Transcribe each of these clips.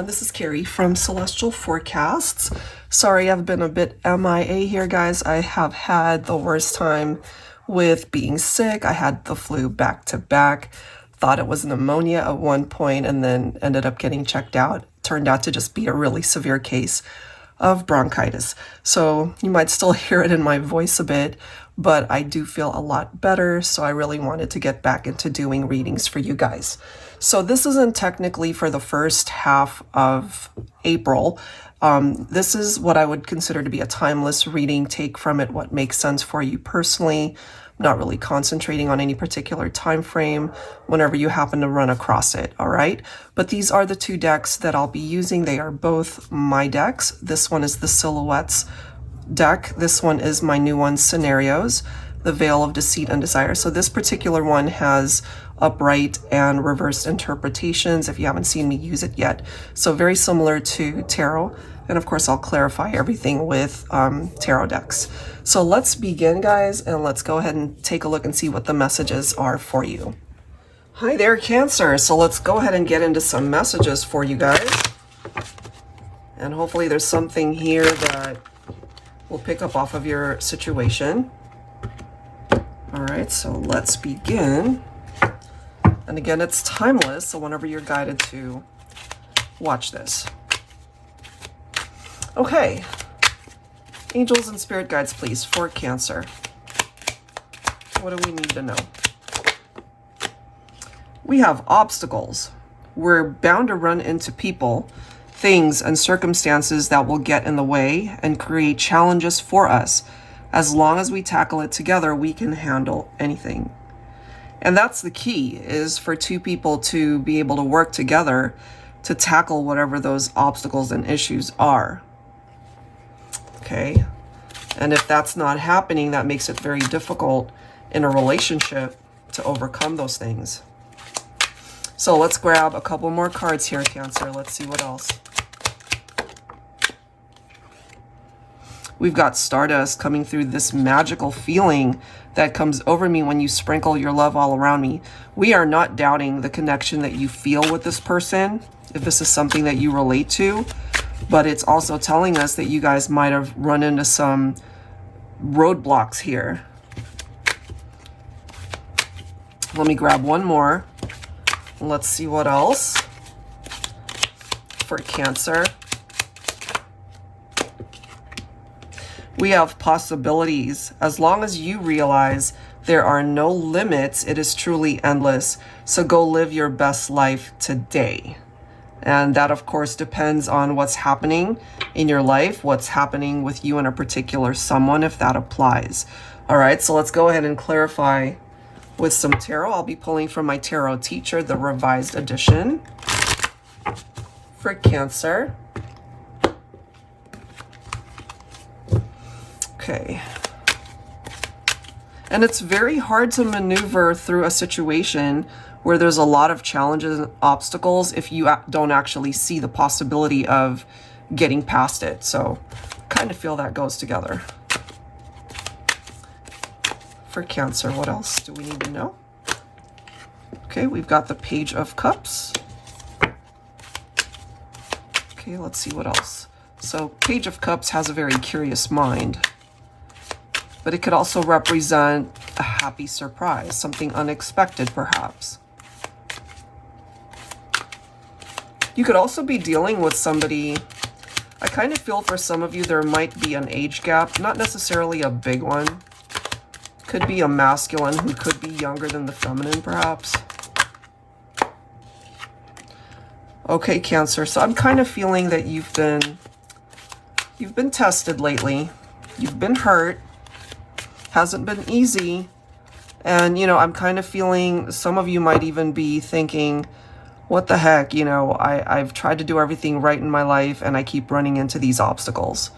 This is Carrie from Celestial Forecasts. Sorry, I've been a bit MIA here, guys. I have had the worst time with being sick. I had the flu back to back. Thought it was pneumonia at one point and then ended up getting checked out. Turned out to just be a really severe case of bronchitis. So you might still hear it in my voice a bit, but I do feel a lot better. So I really wanted to get back into doing readings for you guys. So this isn't technically for the first half of April. This is what I would consider to be a timeless reading. Take from it what makes sense for you personally. I'm not really concentrating on any particular time frame whenever you happen to run across it, all right? But these are the two decks that I'll be using. They are both my decks. This one is the Silhouettes deck. This one is my new one, Scenarios, the Veil of Deceit and Desire. So this particular one has upright and reversed interpretations if you haven't seen me use it yet. So very similar to tarot. And of course, I'll clarify everything with tarot decks. So let's begin, guys, and let's go ahead and take a look and see what the messages are for you. Hi there, Cancer. So let's go ahead and get into some messages for you guys. And hopefully there's something here that will pick up off of your situation. All right, so let's begin. And again, it's timeless, so whenever you're guided to watch this. Okay. Angels and spirit guides, please, for Cancer. What do we need to know? We have obstacles. We're bound to run into people, things, and circumstances that will get in the way and create challenges for us. As long as we tackle it together, we can handle anything. And that's the key, is for two people to be able to work together to tackle whatever those obstacles and issues are. Okay. And if that's not happening, that makes it very difficult in a relationship to overcome those things. So let's grab a couple more cards here, Cancer. Let's see what else. We've got Stardust coming through, this magical feeling that comes over me when you sprinkle your love all around me. We are not doubting the connection that you feel with this person, if this is something that you relate to, but it's also telling us that you guys might have run into some roadblocks here. Let me grab one more. Let's see what else for Cancer. We have possibilities. As long as you realize there are no limits, it is truly endless. So go live your best life today. And that, of course, depends on what's happening in your life, what's happening with you and a particular someone, if that applies. All right, so let's go ahead and clarify with some tarot. I'll be pulling from my Tarot Teacher, the revised edition for Cancer. Okay. And it's very hard to maneuver through a situation where there's a lot of challenges and obstacles if you don't actually see the possibility of getting past it. So kind of feel that goes together. For Cancer, what else do we need to know? Okay, we've got the Page of Cups. Okay, let's see what else. So Page of Cups has a very curious mind, but it could also represent a happy surprise, something unexpected perhaps. You could also be dealing with somebody, I kind of feel for some of you there might be an age gap, not necessarily a big one. Could be a masculine who could be younger than the feminine perhaps. Okay, Cancer, so I'm kind of feeling that you've been tested lately. You've been hurt. Hasn't been easy. And, you know, I'm kind of feeling some of you might even be thinking, what the heck, you know, I've tried to do everything right in my life and I keep running into these obstacles.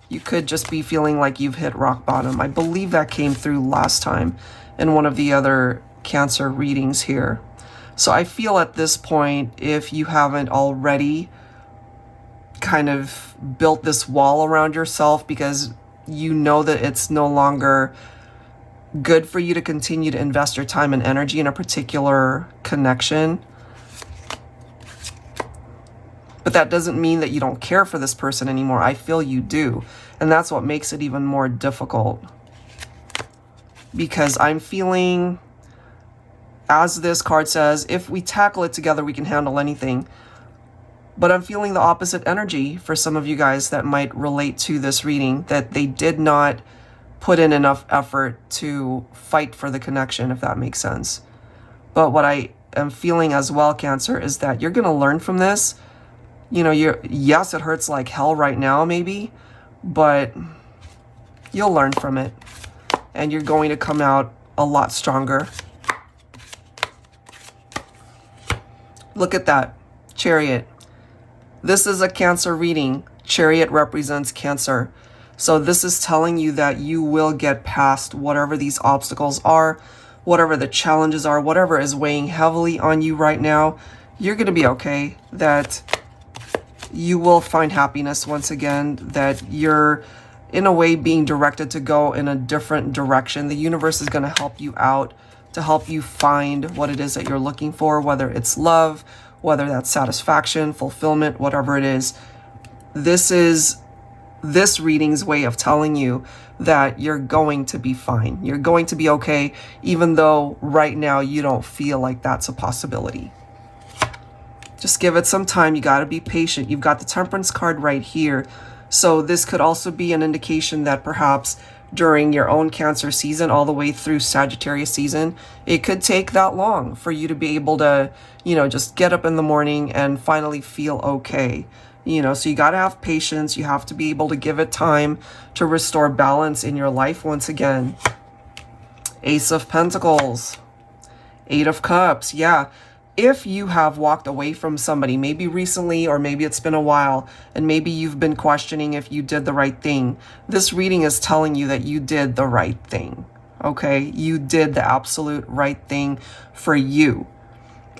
You could just be feeling like you've hit rock bottom. I believe that came through last time in one of the other Cancer readings here. So I feel at this point, if you haven't already kind of built this wall around yourself because you know that it's no longer good for you to continue to invest your time and energy in a particular connection, But that doesn't mean that you don't care for this person anymore. I feel you do. And that's what makes it even more difficult. Because I'm feeling, as this card says, if we tackle it together, we can handle anything. But I'm feeling the opposite energy for some of you guys that might relate to this reading, that they did not put in enough effort to fight for the connection, if that makes sense. But what I am feeling as well, Cancer, is that you're going to learn from this. You know, yes, it hurts like hell right now, maybe, but you'll learn from it. And you're going to come out a lot stronger. Look at that. Chariot. This is a Cancer reading. Chariot represents Cancer. So this is telling you that you will get past whatever these obstacles are, whatever the challenges are, whatever is weighing heavily on you right now. You're going to be okay. That you will find happiness once again, that you're in a way being directed to go in a different direction. The universe is going to help you out, to help you find what it is that you're looking for, whether it's love, whether that's satisfaction, fulfillment, whatever it is. This is this reading's way of telling you that you're going to be fine. You're going to be okay, even though right now you don't feel like that's a possibility. Just give it some time. You got to be patient. You've got the Temperance card right here. So this could also be an indication that perhaps during your own Cancer season, all the way through Sagittarius season, it could take that long for you to be able to, you know, just get up in the morning and finally feel okay. You know, so you got to have patience. You have to be able to give it time to restore balance in your life once again. Ace of Pentacles. 8 of Cups. Yeah. If you have walked away from somebody, maybe recently or maybe it's been a while, and maybe you've been questioning if you did the right thing, this reading is telling you that you did the right thing. Okay? You did the absolute right thing for you.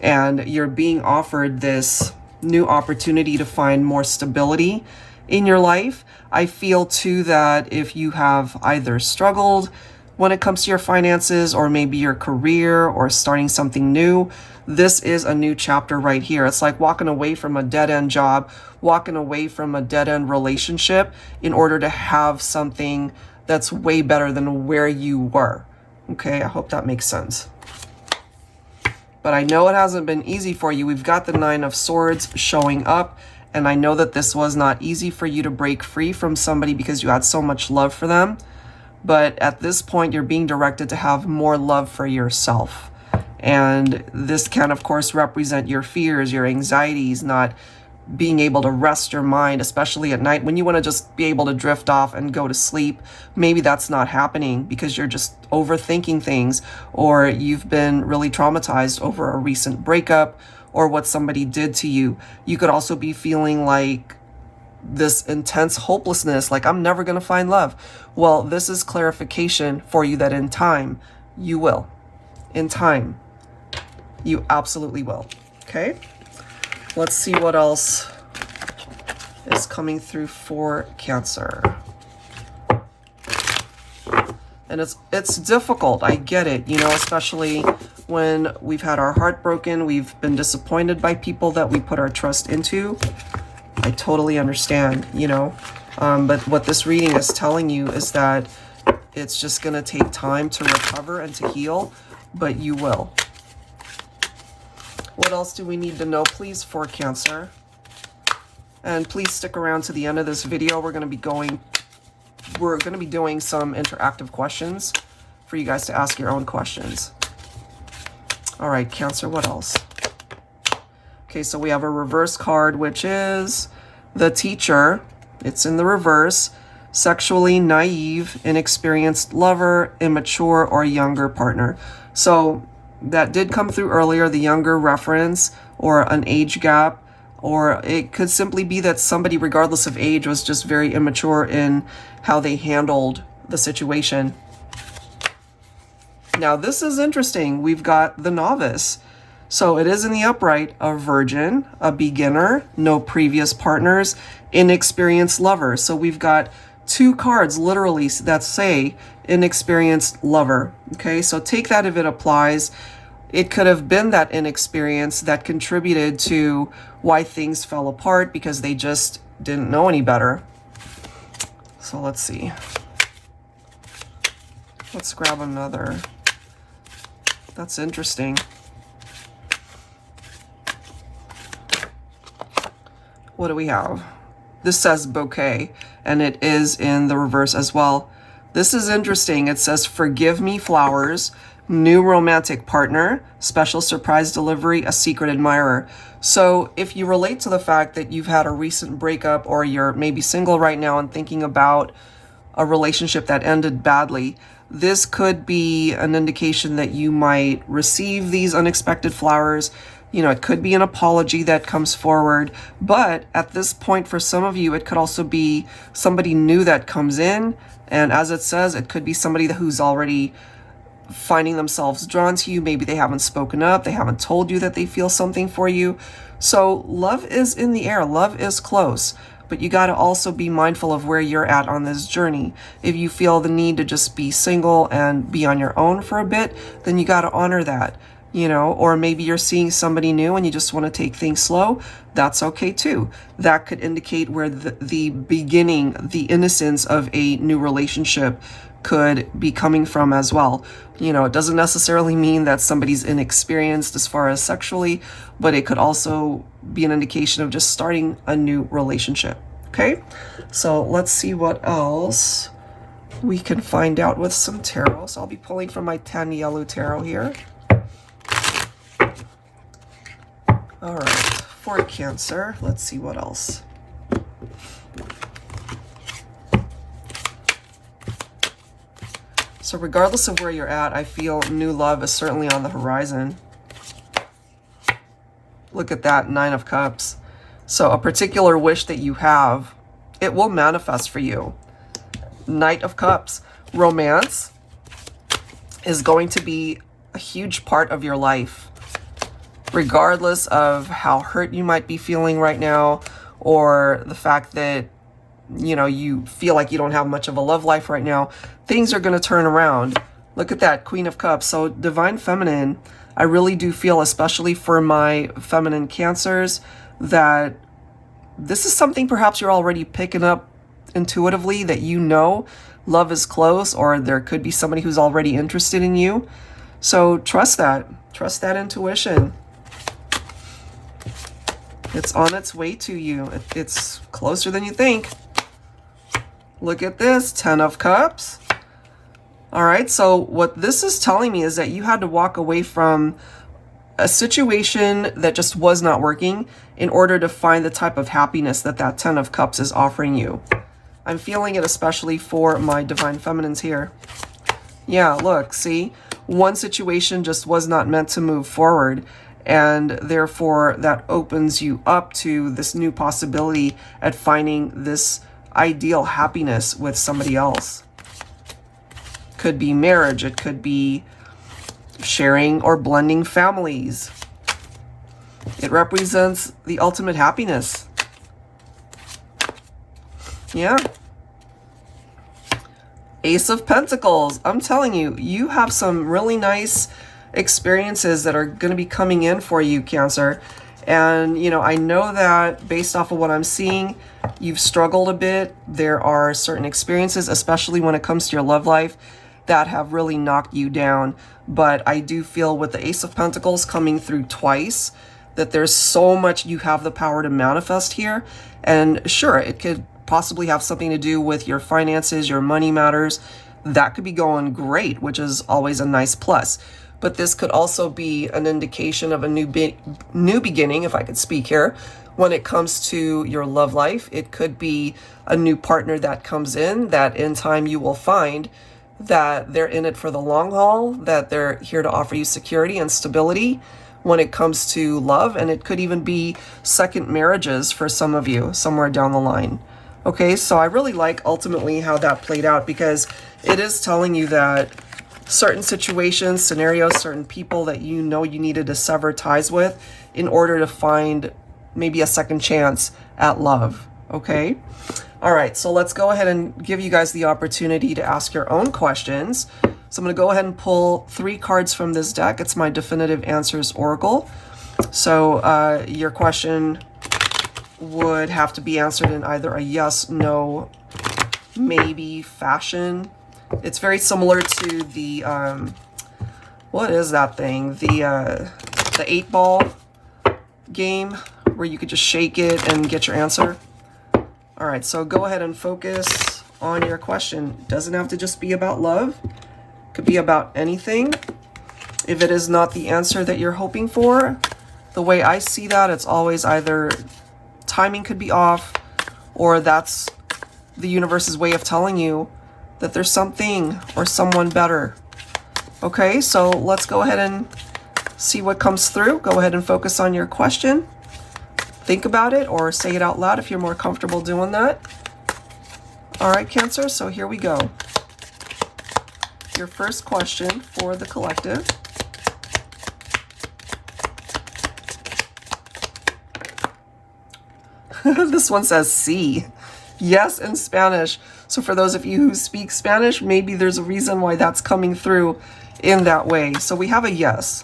And you're being offered this new opportunity to find more stability in your life. I feel too that if you have either struggled when it comes to your finances, or maybe your career, or starting something new, this is a new chapter right here. It's like walking away from a dead-end job, walking away from a dead-end relationship in order to have something that's way better than where you were. Okay, I hope that makes sense. But I know it hasn't been easy for you. We've got the 9 of Swords showing up, and I know that this was not easy for you to break free from somebody because you had so much love for them. But at this point, you're being directed to have more love for yourself. And this can, of course, represent your fears, your anxieties, not being able to rest your mind, especially at night when you want to just be able to drift off and go to sleep. Maybe that's not happening because you're just overthinking things, or you've been really traumatized over a recent breakup or what somebody did to you. You could also be feeling like this intense hopelessness, like I'm never going to find love. Well, this is clarification for you that in time you will. In time, you absolutely will. Okay, let's see what else is coming through for Cancer. And it's difficult. I get it, you know, especially when we've had our heart broken, we've been disappointed by people that we put our trust into. I totally understand, you know, but what this reading is telling you is that it's just going to take time to recover and to heal, but you will. What else do we need to know, please, for Cancer? And please stick around to the end of this video. We're going to be doing some interactive questions for you guys to ask your own questions. All right, Cancer, what else? Okay, so we have a reverse card, which is the Teacher. It's in the reverse. Sexually naive, inexperienced lover, immature, or younger partner. So that did come through earlier, the younger reference or an age gap, or it could simply be that somebody, regardless of age, was just very immature in how they handled the situation. Now, this is interesting. We've got the Novice. So it is in the upright, a virgin, a beginner, no previous partners, inexperienced lover. So we've got 2 cards literally that say inexperienced lover. Okay, so take that if it applies. It could have been that inexperience that contributed to why things fell apart, because they just didn't know any better. So let's see. Let's grab another. That's interesting. What do we have? This says bouquet, and it is in the reverse as well. This is interesting. It says forgive me flowers, new romantic partner, special surprise delivery, a secret admirer. So if you relate to the fact that you've had a recent breakup, or you're maybe single right now and thinking about a relationship that ended badly, this could be an indication that you might receive these unexpected flowers. You know, it could be an apology that comes forward, but at this point, for some of you, it could also be somebody new that comes in. And as it says, it could be somebody who's already finding themselves drawn to you. Maybe they haven't spoken up. They haven't told you that they feel something for you. So love is in the air. Love is close. But you got to also be mindful of where you're at on this journey. If you feel the need to just be single and be on your own for a bit, then you got to honor that, you know. Or maybe you're seeing somebody new and you just want to take things slow. That's okay too. That could indicate where the beginning, the innocence of a new relationship could be coming from as well. You know, it doesn't necessarily mean that somebody's inexperienced as far as sexually, but it could also be an indication of just starting a new relationship. Okay, so let's see what else we can find out with some tarot. So I'll be pulling from my TANIELU tarot here. All right, for Cancer, let's see what else. So regardless of where you're at, I feel new love is certainly on the horizon. Look at that, 9 of Cups. So a particular wish that you have, it will manifest for you. Knight of Cups. Romance is going to be a huge part of your life. Regardless of how hurt you might be feeling right now, or the fact that, you know, you feel like you don't have much of a love life right now, things are going to turn around. Look at that, Queen of Cups. So Divine Feminine, I really do feel, especially for my feminine Cancers, that this is something perhaps you're already picking up intuitively, that you know love is close, or there could be somebody who's already interested in you. So trust that. Trust that intuition. It's on its way to you. It's closer than you think. Look at this, 10 of Cups. All right, so what this is telling me is that you had to walk away from a situation that just was not working in order to find the type of happiness that that 10 of Cups is offering you. I'm feeling it especially for my Divine Feminines here. Yeah, look, see? One situation just was not meant to move forward, and therefore that opens you up to this new possibility at finding this ideal happiness with somebody else. Could be marriage, it could be sharing or blending families. It represents the ultimate happiness. Yeah. Ace of Pentacles. I'm telling you, you have some really nice experiences that are going to be coming in for you, Cancer. And, you know, I know that based off of what I'm seeing, you've struggled a bit. There are certain experiences, especially when it comes to your love life, that have really knocked you down. But I do feel with the Ace of Pentacles coming through twice, that there's so much you have the power to manifest here. And sure, it could possibly have something to do with your finances, your money matters. That could be going great, which is always a nice plus. But this could also be an indication of a new beginning, if I could speak here, when it comes to your love life. It could be a new partner that comes in, that in time you will find that they're in it for the long haul, that they're here to offer you security and stability when it comes to love. And it could even be second marriages for some of you somewhere down the line. Okay, so I really like ultimately how that played out, because it is telling you that certain situations, scenarios, certain people that you know you needed to sever ties with in order to find maybe a second chance at love. Okay? All right, so let's go ahead and give you guys the opportunity to ask your own questions. So I'm going to go ahead and pull 3 cards from this deck. It's my Definitive Answers Oracle. So your question would have to be answered in either a yes, no, maybe fashion. It's very similar to the, what is that thing? The 8-ball game where you could just shake it and get your answer. All right, so go ahead and focus on your question. It doesn't have to just be about love. It could be about anything. If it is not the answer that you're hoping for, the way I see that, it's always either timing could be off, or that's the universe's way of telling you that there's something or someone better. Okay, so let's go ahead and see what comes through. Go ahead and focus on your question. Think about it or say it out loud if you're more comfortable doing that. All right, Cancer, so here we go. Your first question for the collective. This one says C. Yes, in Spanish. So for those of you who speak Spanish, maybe there's a reason why that's coming through in that way. So we have a yes.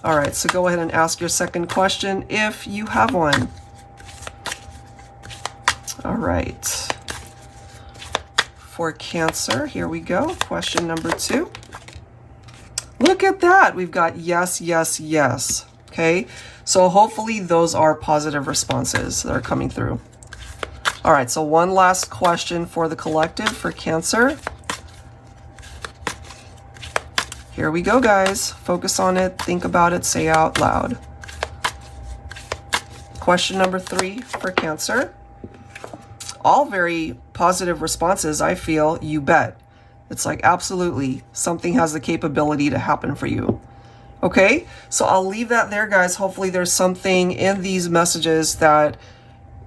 All right, so go ahead and ask your second question if you have one. All right. For Cancer, here we go. Question number 2. Look at that. We've got yes, yes, yes. Okay, so hopefully those are positive responses that are coming through. All right, so one last question for the collective for Cancer. Here we go, guys. Focus on it, think about it, say out loud. Question number 3 for Cancer. All very positive responses, I feel. You bet. It's like absolutely something has the capability to happen for you. Okay, so I'll leave that there, guys. Hopefully there's something in these messages that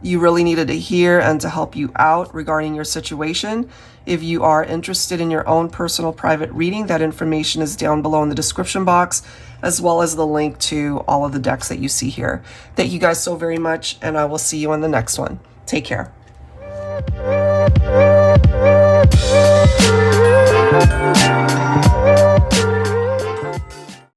you really needed to hear and to help you out regarding your situation. If you are interested in your own personal private reading, that information is down below in the description box, as well as the link to all of the decks that you see here. Thank you guys so very much, and I will see you in the next one. Take care.